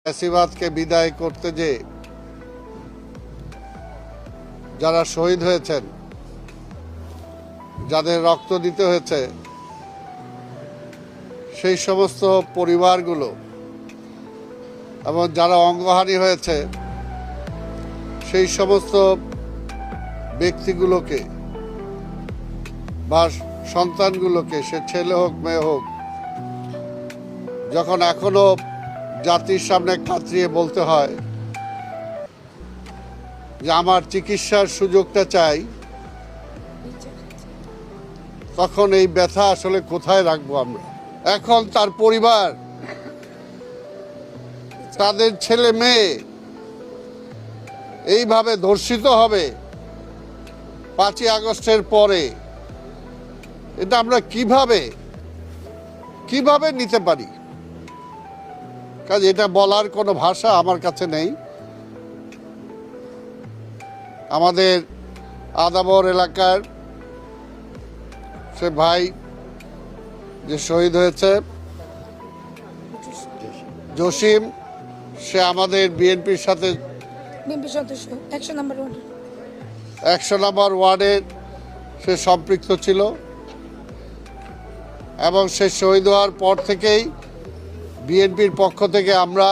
ফ্যাসিবাদকে বিদায় করতে যে যারা শহীদ হয়েছেন, যাদের রক্ত দিতে হয়েছে, সেই সমস্ত পরিবারগুলো এবং যারা অঙ্গহানি হয়েছে সেই সমস্ত ব্যক্তিগুলোকে বা সন্তানগুলোকে, সে ছেলে হোক মেয়ে হোক, যখন এখনো জাতির সামনে কাতরিয়ে বলতে হয় যে আমার চিকিৎসার সুযোগটা চাই, তখন এই ব্যথা আসলে কোথায় রাখবো আমরা? এখন তার পরিবার, তাদের ছেলে মেয়ে এইভাবে ধর্ষিত হবে 5ই আগস্টের পরে, এটা আমরা কিভাবে নিতে পারি? কাজে এটা বলার কোনো ভাষা আমার কাছে নেই। আমাদের আদাবর এলাকার সে ভাই যে শহীদ হয়েছে, জসিম, সে আমাদের বিএনপির সাথে 100 নম্বর ওয়ার্ডের সে সম্পৃক্ত ছিল এবং সে শহীদ হওয়ার পর থেকেই বিএনপির পক্ষ থেকে আমরা